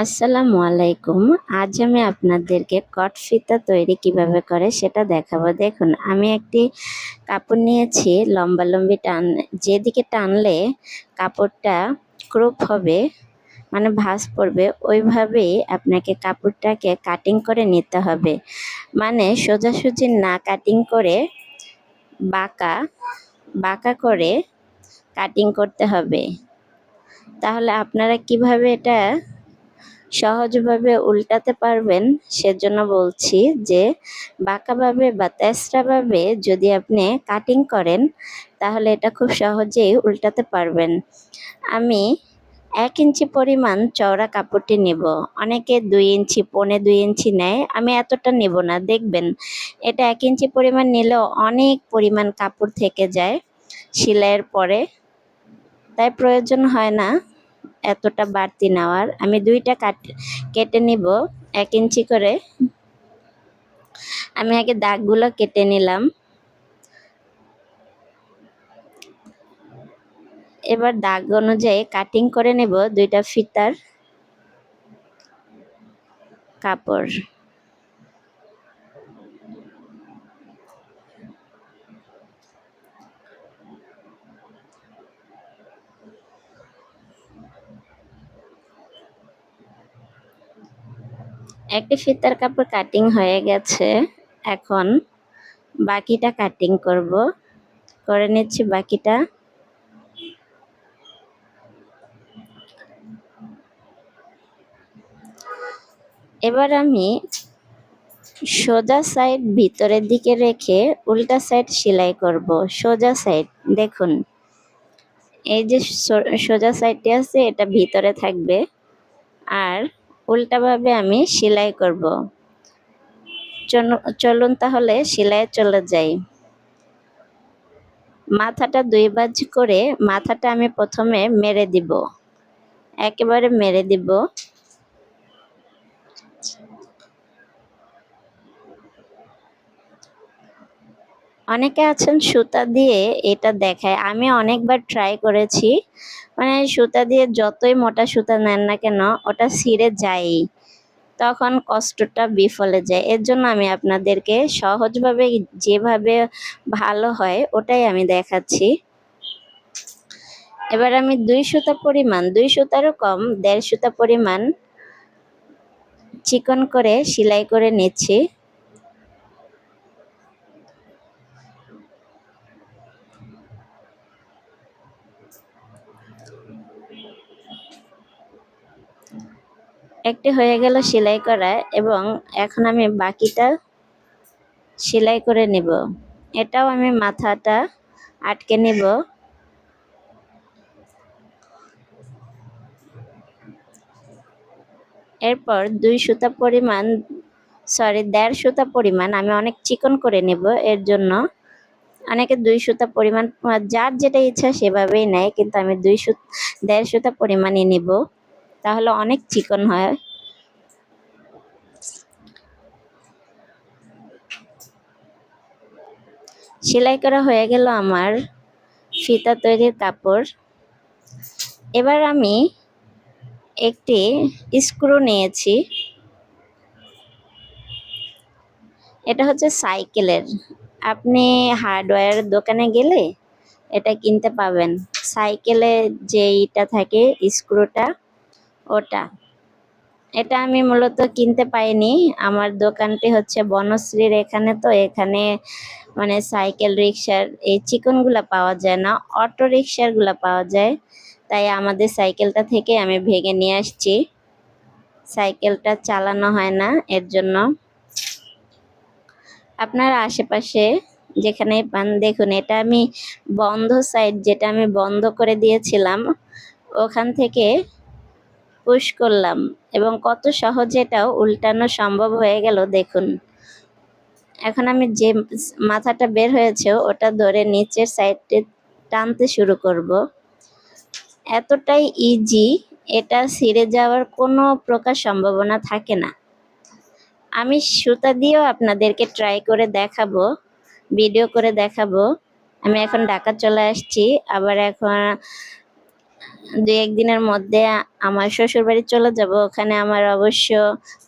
আসসালামু আলাইকুম। আজ আমি আপনাদেরকে কট ফিতা তৈরি কিভাবে করে সেটা দেখাবো। দেখুন, আমি একটি কাপড় নিয়েছি, লম্বালম্বি যেদিকে টানলে কাপড়টা ক্রপ হবে, মানে ভাঁজ পড়বে, ওইভাবেই আপনাকে কাপড়টাকে কাটিং করে নিতে হবে। মানে সোজাসুজি না কাটিং করে বাঁকা বাঁকা করে কাটিং করতে হবে। তাহলে আপনারা কিভাবে এটা সহজভাবে উল্টাতে পারবেন সেজন্য বলছি যে বাঁকাভাবে বা তেঁচড়াভাবে যদি আপনি কাটিং করেন তাহলে এটা খুব সহজেই উল্টাতে পারবেন। আমি 1 ইঞ্চি পরিমাণ চওড়া কাপড়টি নেব। অনেকে 2 ইঞ্চি, 1.25 ইঞ্চি নেয়। আমি এতটা নেব না। দেখবেন এটা 1 ইঞ্চি পরিমাণ নিলেও অনেক পরিমাণ কাপড় থেকে যায় সেলাইয়ের পরে, তাই প্রয়োজন হয় না এতটা বাড়তি নেওয়ার। আমি দুইটা কেটে নিব 1 ইঞ্চি করে। আমি আগে দাগগুলো কেটে নিলাম। এবার দাগ অনুযায়ী কাটিং করে নেব দুইটা ফিতার কাপড়। একটি ফিতার কাপড় কাটিং হয়ে গেছে। এখন বাকিটা কাটিং করে নিচ্ছি বাকিটা। এবার আমি সোজা সাইড ভিতরের দিকে রেখে উল্টা সাইড সেলাই করব। সোজা সাইড দেখুন, এই যে সোজা সাইডটি আছে এটা ভিতরে থাকবে, আর উল্টাভাবে আমি সেলাই করব। চলুন তাহলে সেলাই চলে যাই। মাথাটা 2 ভাঁজ করে মাথাটা আমি প্রথমে মেরে দিব, একেবারে মেরে দিব। অনেকে আছেন সুতা দিয়ে এটা দেখায়, আমি অনেকবার ট্রাই করেছি, মানে সুতা দিয়ে যতই মোটা সুতা নেন না কেন ওটা ছিঁড়ে যায়, তখন কষ্টটা বিফলে যায়। এর জন্য আমি আপনাদেরকে সহজভাবে যেভাবে ভালো হয় ওটাই আমি দেখাচ্ছি। এবার আমি 2 সুতা পরিমাণ, 2 সুতারও কম, 1.5 সুতা পরিমাণ চিকন করে সেলাই করে নিচ্ছি। একটি হয়ে গেল সেলাই করা, এবং এখন আমি বাকিটা সেলাই করে নেব। এটাও আমি মাথাটা আটকে নেব। এরপর 2 সুতা পরিমাণ, সরি 1.5 সুতা পরিমাণ আমি অনেক চিকন করে নেব। এর জন্য অনেকে 2 সুতা পরিমাণ, যার যেটা ইচ্ছা সেভাবেই নেয়, কিন্তু আমি 1.5 সুতা পরিমাণই নেব, তাহলে অনেক চিকন হয়। সেলাই করা হয়ে গেল আমার ফিতা তৈরির কাপড়। এবার আমি একটি স্ক্রু নিয়েছি, এটা হচ্ছে সাইকেলের। আপনি হার্ডওয়্যার দোকানে গেলে এটা কিনতে পাবেন। সাইকেলে যেইটা থাকে স্ক্রুটা, ওটা। এটা আমি মূলত কিনতে পাইনি, আমার দোকানটি হচ্ছে বনশ্রীর এখানে, তো এখানে মানে সাইকেল রিক্সার এই চিকনগুলা পাওয়া যায় না, অটো রিক্সারগুলা পাওয়া যায়। তাই আমাদের সাইকেলটা থেকে আমি ভেঙে নিয়ে আসছি, সাইকেলটা চালানো হয় না এর জন্য। আপনারা আশেপাশে যেখানে পান দেখুন, এটা আমি বন্ধ সাইড, যেটা আমি বন্ধ করে দিয়েছিলাম ওখান থেকে পুশ করলাম, এবং কত সহজে এটাও উল্টানো সম্ভব হয়ে গেল দেখুন। এখন আমি যে মাথাটা বের হয়েছে ওটা ধরে নিচের সাইডে টানতে শুরু করব। এতটাই ইজি, এটা ছিঁড়ে যাওয়ার কোনো প্রকার সম্ভাবনা থাকে না। আমি সুতা দিয়েও আপনাদেরকে ট্রাই করে দেখাবো, ভিডিও করে দেখাবো। আমি এখন ঢাকা চলে আসছি, আবার এখন দুই একদিনের মধ্যে আমার শ্বশুর বাড়ি চলে যাব, ওখানে আমার অবশ্য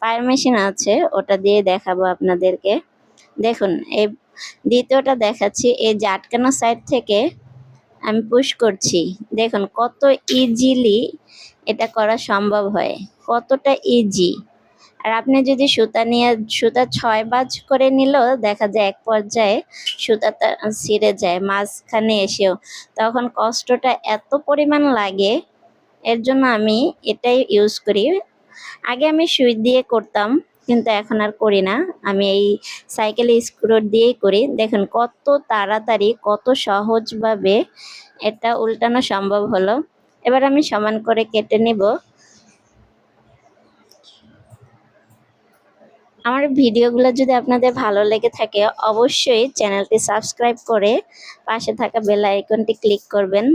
পায়ের মেশিন আছে, ওটা দিয়ে দেখাবো আপনাদেরকে। দেখুন এই দ্বিতীয়টা দেখাচ্ছি, এই যে আটকানো সাইড থেকে আমি পুশ করছি, দেখুন কত ইজিলি এটা করা সম্ভব হয়, কতটা ইজি। আর আপনি যদি সুতা নিয়ে সুতা 6 ভাঁজ করে নিলেও দেখা যায় এক পর্যায়ে সুতাটা ছিঁড়ে যায় মাঝখানে এসেও, তখন কষ্টটা এত পরিমাণ লাগে। এর জন্য আমি এটাই ইউজ করি। আগে আমি সুই দিয়ে করতাম, কিন্তু এখন আর করি না, আমি এই সাইকেল স্ক্রু দিয়েই করি। দেখুন কত তাড়াতাড়ি কত সহজভাবে এটা উল্টানো সম্ভব হলো। এবার আমি সমান করে কেটে নিব। আমার ভিডিওগুলো যদি আপনাদের ভালো লেগে থাকে অবশ্যই চ্যানেলটি সাবস্ক্রাইব করে পাশে থাকা বেল আইকনটি ক্লিক করবেন।